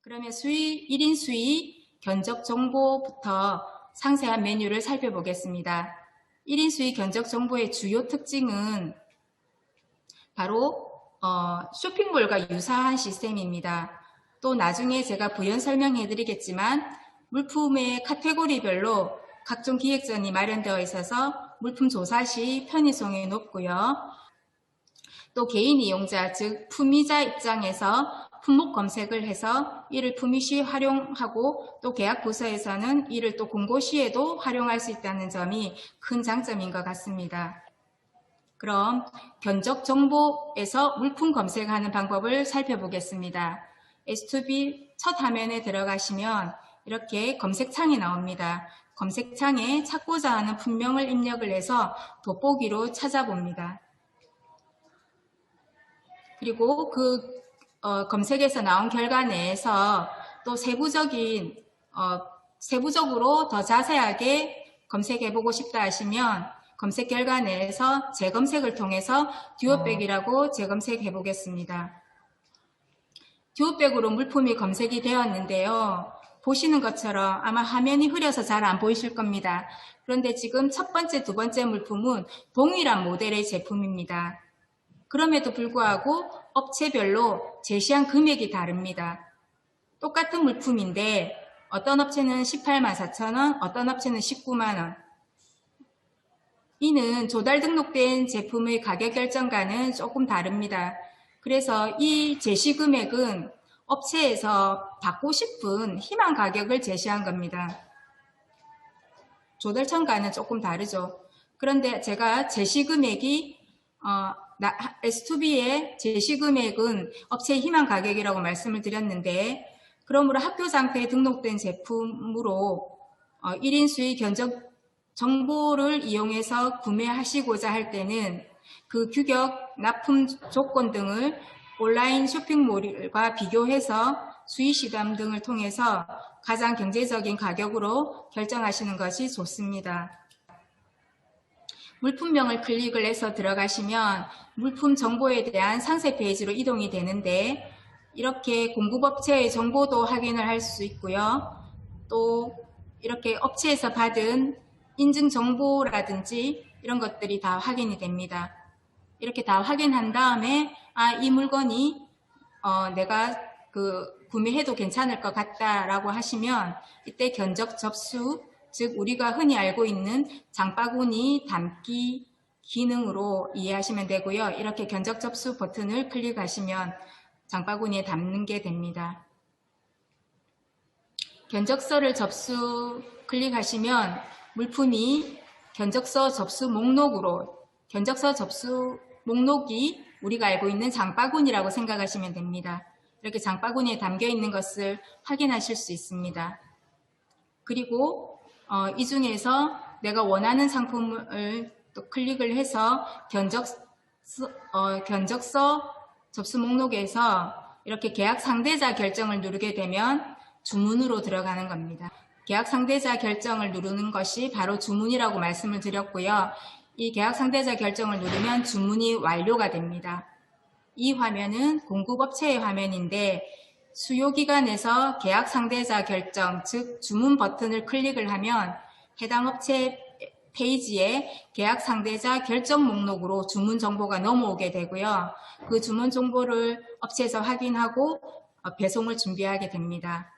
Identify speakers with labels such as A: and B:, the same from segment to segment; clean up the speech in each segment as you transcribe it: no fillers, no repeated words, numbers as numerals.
A: 그러면 1인 수의 견적 정보부터 상세한 메뉴를 살펴보겠습니다. 1인 수의 견적 정보의 주요 특징은 바로 쇼핑몰과 유사한 시스템입니다. 또 나중에 제가 부연 설명해 드리겠지만 물품의 카테고리별로 각종 기획전이 마련되어 있어서 물품 조사 시 편의성이 높고요. 또 개인 이용자, 즉 품위자 입장에서 품목 검색을 해서 이를 품위 시 활용하고 또 계약 부서에서는 이를 또 공고 시에도 활용할 수 있다는 점이 큰 장점인 것 같습니다. 그럼 견적 정보에서 물품 검색하는 방법을 살펴보겠습니다. S2B 첫 화면에 들어가시면 이렇게 검색창이 나옵니다. 검색창에 찾고자 하는 품명을 입력을 해서 돋보기로 찾아봅니다. 그리고 그 검색에서 나온 결과 내에서 또 세부적으로 더 자세하게 검색해보고 싶다 하시면 검색 결과 내에서 재검색을 통해서 듀오백이라고 재검색해 보겠습니다. 듀오백으로 물품이 검색이 되었는데요. 보시는 것처럼 아마 화면이 흐려서 잘 안 보이실 겁니다. 그런데 지금 첫 번째, 두 번째 물품은 동일한 모델의 제품입니다. 그럼에도 불구하고 업체별로 제시한 금액이 다릅니다. 똑같은 물품인데 어떤 업체는 184,000원, 어떤 업체는 190,000원. 이는 조달 등록된 제품의 가격 결정과는 조금 다릅니다. 그래서 이 제시 금액은 업체에서 받고 싶은 희망 가격을 제시한 겁니다. 조달청과는 조금 다르죠. 그런데 제가 제시 금액이 S2B의 제시 금액은 업체의 희망 가격이라고 말씀을 드렸는데 그러므로 학교장터에 등록된 제품으로 1인 수의 견적 정보를 이용해서 구매하시고자 할 때는 그 규격, 납품 조건 등을 온라인 쇼핑몰과 비교해서 수의시담 등을 통해서 가장 경제적인 가격으로 결정하시는 것이 좋습니다. 물품명을 클릭을 해서 들어가시면 물품 정보에 대한 상세 페이지로 이동이 되는데 이렇게 공급업체의 정보도 확인을 할 수 있고요. 또 이렇게 업체에서 받은 인증 정보라든지 이런 것들이 다 확인이 됩니다. 이렇게 다 확인한 다음에 이 물건이 내가 구매해도 괜찮을 것 같다라고 하시면 이때 견적 접수, 즉 우리가 흔히 알고 있는 장바구니 담기 기능으로 이해하시면 되고요. 이렇게 견적 접수 버튼을 클릭하시면 장바구니에 담는 게 됩니다. 견적서를 클릭하시면 물품이 견적서 접수 목록이 우리가 알고 있는 장바구니라고 생각하시면 됩니다. 이렇게 장바구니에 담겨 있는 것을 확인하실 수 있습니다. 그리고 이 중에서 내가 원하는 상품을 또 클릭을 해서 견적서 접수 목록에서 이렇게 계약 상대자 결정을 누르게 되면 주문으로 들어가는 겁니다. 계약 상대자 결정을 누르는 것이 바로 주문이라고 말씀을 드렸고요. 이 계약 상대자 결정을 누르면 주문이 완료가 됩니다. 이 화면은 공급업체의 화면인데 수요기간에서 계약 상대자 결정, 즉 주문 버튼을 클릭을 하면 해당 업체 페이지에 계약 상대자 결정 목록으로 주문 정보가 넘어오게 되고요. 그 주문 정보를 업체에서 확인하고 배송을 준비하게 됩니다.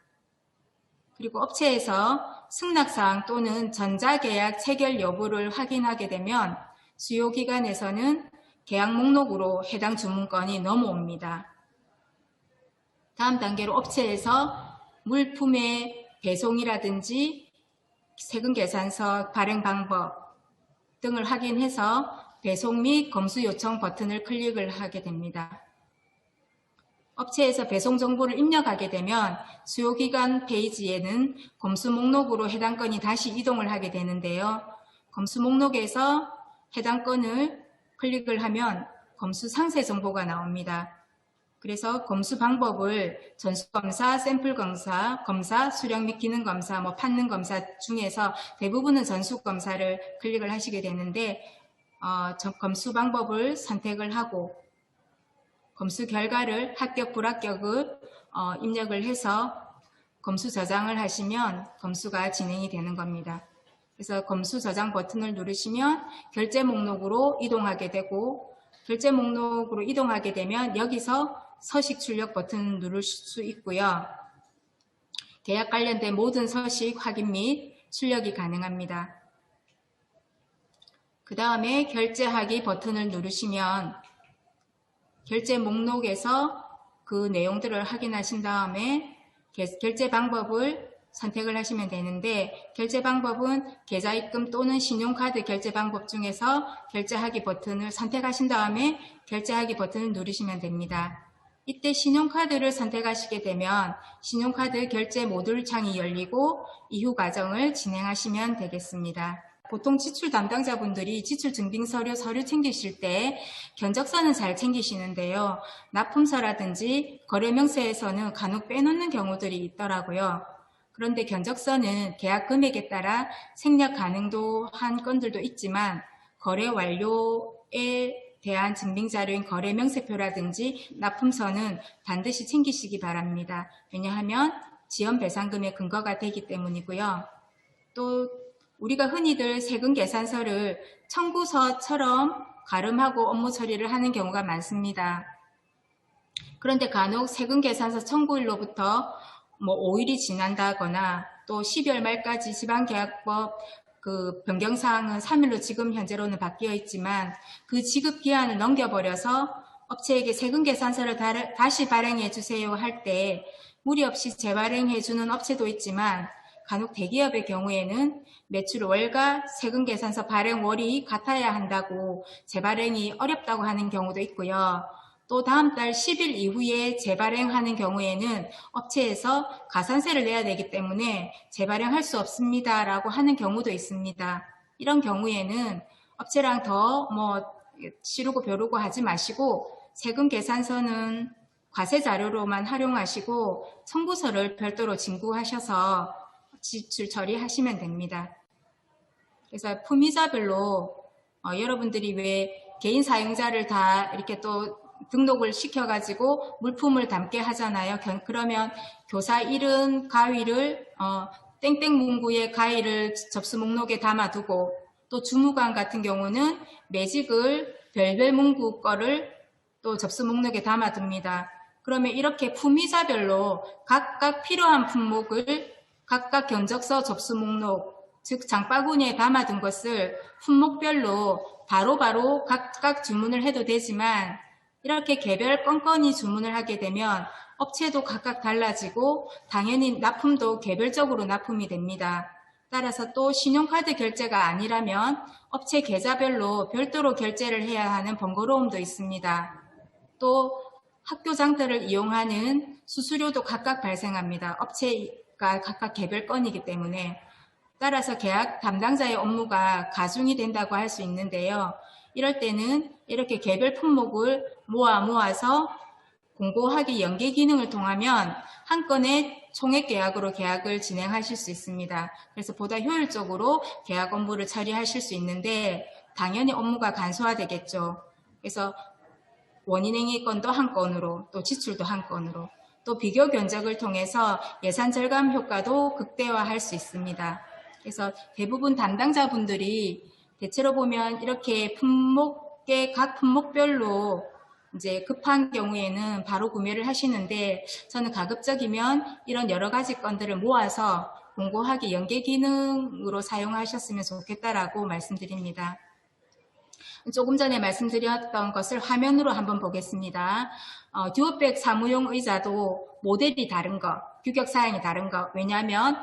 A: 그리고 업체에서 승낙사항 또는 전자계약 체결 여부를 확인하게 되면 수요기간에서는 계약 목록으로 해당 주문건이 넘어옵니다. 다음 단계로 업체에서 물품의 배송이라든지 세금계산서 발행 방법 등을 확인해서 배송 및 검수 요청 버튼을 클릭을 하게 됩니다. 업체에서 배송 정보를 입력하게 되면 수요기간 페이지에는 검수 목록으로 해당 건이 다시 이동을 하게 되는데요. 검수 목록에서 해당 건을 클릭을 하면 검수 상세 정보가 나옵니다. 그래서 검수 방법을 전수검사, 샘플검사, 검사, 수령 및 기능검사, 판는 검사 중에서 대부분은 전수검사를 클릭을 하시게 되는데 검수 방법을 선택을 하고 검수 결과를 합격, 불합격을 입력을 해서 검수 저장을 하시면 검수가 진행이 되는 겁니다. 그래서 검수 저장 버튼을 누르시면 결제 목록으로 이동하게 되고, 결제 목록으로 이동하게 되면 여기서 서식 출력 버튼을 누를 수 있고요. 계약 관련된 모든 서식 확인 및 출력이 가능합니다. 그 다음에 결제하기 버튼을 누르시면 결제 목록에서 그 내용들을 확인하신 다음에 결제 방법을 선택을 하시면 되는데, 결제 방법은 계좌입금 또는 신용카드 결제 방법 중에서 결제하기 버튼을 선택하신 다음에 결제하기 버튼을 누르시면 됩니다. 이때 신용카드를 선택하시게 되면 신용카드 결제 모듈 창이 열리고 이후 과정을 진행하시면 되겠습니다. 보통 지출 담당자분들이 지출 증빙서류 챙기실 때 견적서는 잘 챙기시는데요. 납품서라든지 거래명세에서는 간혹 빼놓는 경우들이 있더라고요. 그런데 견적서는 계약 금액에 따라 생략 가능도 한 건들도 있지만 거래 완료에 대한 증빙자료인 거래명세표라든지 납품서는 반드시 챙기시기 바랍니다. 왜냐하면 지연배상금의 근거가 되기 때문이고요. 또 우리가 흔히들 세금 계산서를 청구서처럼 가름하고 업무 처리를 하는 경우가 많습니다. 그런데 간혹 세금 계산서 청구일로부터 5일이 지난다거나 또 12월 말까지 지방계약법 변경사항은 3일로 지금 현재로는 바뀌어 있지만 그 지급 기한을 넘겨버려서 업체에게 세금 계산서를 다시 발행해 주세요 할 때 무리 없이 재발행해 주는 업체도 있지만 간혹 대기업의 경우에는 매출 월과 세금 계산서 발행 월이 같아야 한다고 재발행이 어렵다고 하는 경우도 있고요. 또 다음 달 10일 이후에 재발행하는 경우에는 업체에서 가산세를 내야 되기 때문에 재발행할 수 없습니다 라고 하는 경우도 있습니다. 이런 경우에는 업체랑 더 시르고 벼르고 하지 마시고 세금 계산서는 과세 자료로만 활용하시고 청구서를 별도로 진구하셔서 지출 처리하시면 됩니다. 그래서 품위자별로 여러분들이 왜 개인 사용자를 다 이렇게 또 등록을 시켜가지고 물품을 담게 하잖아요. 그러면 교사 이름 가위를 땡땡 문구의 가위를 접수 목록에 담아두고 또 주무관 같은 경우는 매직을 별별 문구 거를 또 접수 목록에 담아둡니다. 그러면 이렇게 품위자별로 각각 필요한 품목을 각각 견적서 접수 목록, 즉 장바구니에 담아둔 것을 품목별로 바로바로 각각 주문을 해도 되지만 이렇게 개별 건건히 주문을 하게 되면 업체도 각각 달라지고 당연히 납품도 개별적으로 납품이 됩니다. 따라서 또 신용카드 결제가 아니라면 업체 계좌별로 별도로 결제를 해야 하는 번거로움도 있습니다. 또 학교 장터를 이용하는 수수료도 각각 발생합니다. 업체가 각각 개별 건이기 때문에. 따라서 계약 담당자의 업무가 가중이 된다고 할 수 있는데요. 이럴 때는 이렇게 개별 품목을 모아서 공고하기 연계 기능을 통하면 한 건의 총액 계약으로 계약을 진행하실 수 있습니다. 그래서 보다 효율적으로 계약 업무를 처리하실 수 있는데 당연히 업무가 간소화되겠죠. 그래서 원인행위 건도 한 건으로 또 지출도 한 건으로 또 비교 견적을 통해서 예산 절감 효과도 극대화할 수 있습니다. 그래서 대부분 담당자분들이 대체로 보면 이렇게 각 품목별로 이제 급한 경우에는 바로 구매를 하시는데 저는 가급적이면 이런 여러 가지 건들을 모아서 공고하기 연계 기능으로 사용하셨으면 좋겠다라고 말씀드립니다. 조금 전에 말씀드렸던 것을 화면으로 한번 보겠습니다. 듀오백 사무용 의자도 모델이 다른 거, 규격 사양이 다른 거. 왜냐하면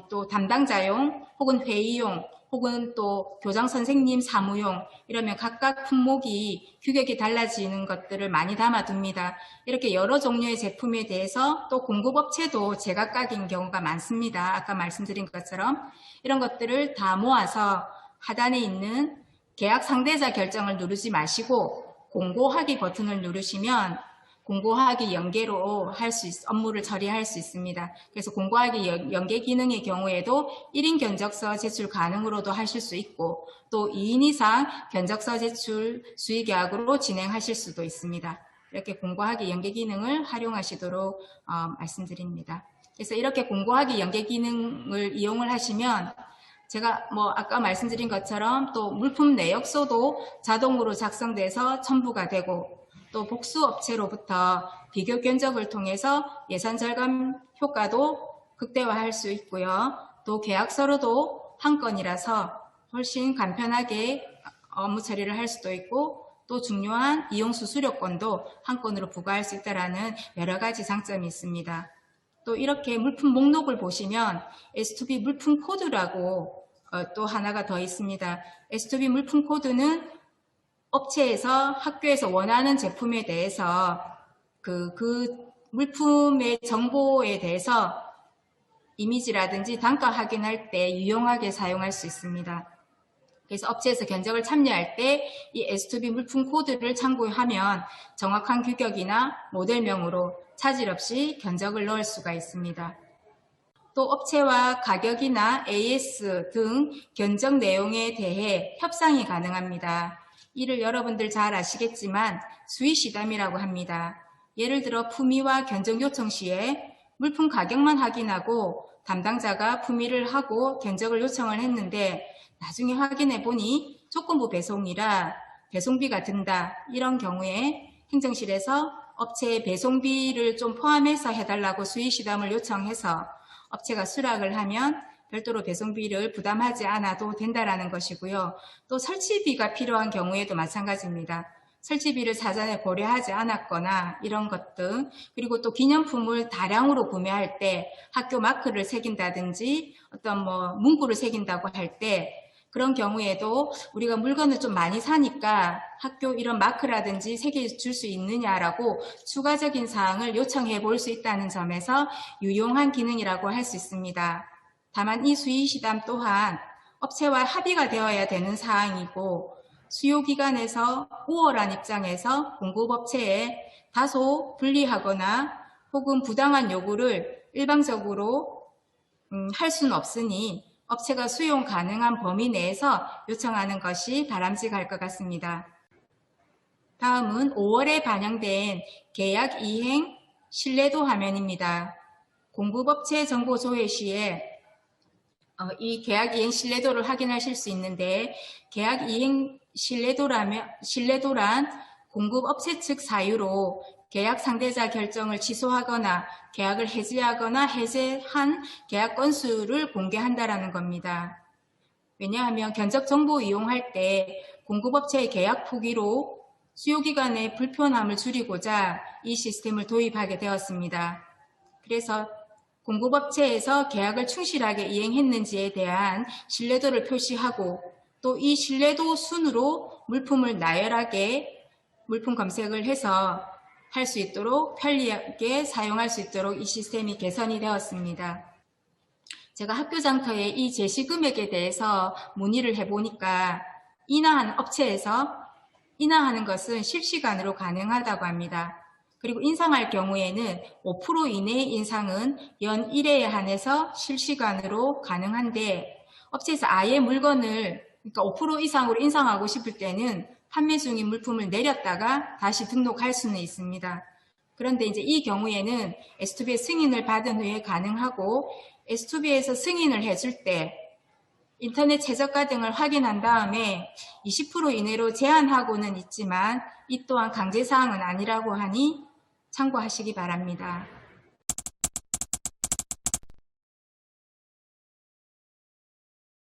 A: 또 담당자용 혹은 회의용 혹은 또 교장 선생님 사무용 이러면 각각 품목이 규격이 달라지는 것들을 많이 담아둡니다. 이렇게 여러 종류의 제품에 대해서 또 공급업체도 제각각인 경우가 많습니다. 아까 말씀드린 것처럼 이런 것들을 다 모아서 하단에 있는 계약 상대자 결정을 누르지 마시고 공고하기 버튼을 누르시면 공고하기 연계로 업무를 처리할 수 있습니다. 그래서 공고하기 연계 기능의 경우에도 1인 견적서 제출 가능으로도 하실 수 있고 또 2인 이상 견적서 제출 수의계약으로 진행하실 수도 있습니다. 이렇게 공고하기 연계 기능을 활용하시도록 말씀드립니다. 그래서 이렇게 공고하기 연계 기능을 이용을 하시면 제가 아까 말씀드린 것처럼 또 물품 내역서도 자동으로 작성돼서 첨부가 되고 또 복수업체로부터 비교 견적을 통해서 예산 절감 효과도 극대화할 수 있고요. 또 계약서로도 한 건이라서 훨씬 간편하게 업무 처리를 할 수도 있고 또 중요한 이용 수수료권도 한 건으로 부과할 수 있다는 여러 가지 장점이 있습니다. 또 이렇게 물품 목록을 보시면 S2B 물품 코드라고 또 하나가 더 있습니다. S2B 물품 코드는 업체에서 학교에서 원하는 제품에 대해서 그 물품의 정보에 대해서 이미지라든지 단가 확인할 때 유용하게 사용할 수 있습니다. 그래서 업체에서 견적을 참여할 때 이 S2B 물품 코드를 참고하면 정확한 규격이나 모델명으로 차질 없이 견적을 넣을 수가 있습니다. 또 업체와 가격이나 AS 등 견적 내용에 대해 협상이 가능합니다. 이를 여러분들 잘 아시겠지만 수의시담이라고 합니다. 예를 들어 품위와 견적 요청 시에 물품 가격만 확인하고 담당자가 품위를 하고 견적을 요청을 했는데 나중에 확인해 보니 조건부 배송이라 배송비가 든다. 이런 경우에 행정실에서 업체의 배송비를 좀 포함해서 해달라고 수의시담을 요청해서 업체가 수락을 하면 별도로 배송비를 부담하지 않아도 된다라는 것이고요. 또 설치비가 필요한 경우에도 마찬가지입니다. 설치비를 사전에 고려하지 않았거나 이런 것 등, 그리고 또 기념품을 다량으로 구매할 때 학교 마크를 새긴다든지 어떤 문구를 새긴다고 할 때 그런 경우에도 우리가 물건을 좀 많이 사니까 학교 이런 마크라든지 새겨줄 수 있느냐라고 추가적인 사항을 요청해 볼 수 있다는 점에서 유용한 기능이라고 할 수 있습니다. 다만 이 수의시담 또한 업체와 합의가 되어야 되는 사항이고 수요기관에서 우월한 입장에서 공급업체에 다소 불리하거나 혹은 부당한 요구를 일방적으로 할 수는 없으니 업체가 수용 가능한 범위 내에서 요청하는 것이 바람직할 것 같습니다. 다음은 5월에 반영된 계약 이행 신뢰도 화면입니다. 공급업체 정보 조회 시에 이 계약 이행 신뢰도를 확인하실 수 있는데 계약 이행 신뢰도란 공급업체 측 사유로 계약 상대자 결정을 취소하거나 계약을 해지하거나 해제한 계약 건수를 공개한다라는 겁니다. 왜냐하면 견적 정보 이용할 때 공급업체의 계약 포기로 수요기관의 불편함을 줄이고자 이 시스템을 도입하게 되었습니다. 그래서 공급업체에서 계약을 충실하게 이행했는지에 대한 신뢰도를 표시하고 또 이 신뢰도 순으로 물품을 나열하게 물품 검색을 해서 할 수 있도록 편리하게 사용할 수 있도록 이 시스템이 개선이 되었습니다. 제가 학교 장터에 이 제시 금액에 대해서 문의를 해보니까 인하한 업체에서 인하하는 것은 실시간으로 가능하다고 합니다. 그리고 인상할 경우에는 5% 이내의 인상은 연 1회에 한해서 실시간으로 가능한데 업체에서 아예 물건을 그러니까 5% 이상으로 인상하고 싶을 때는 판매 중인 물품을 내렸다가 다시 등록할 수는 있습니다. 그런데 이제 이 경우에는 S2B의 승인을 받은 후에 가능하고 S2B에서 승인을 해줄 때 인터넷 최저가 등을 확인한 다음에 20% 이내로 제한하고는 있지만 이 또한 강제사항은 아니라고 하니 참고하시기 바랍니다.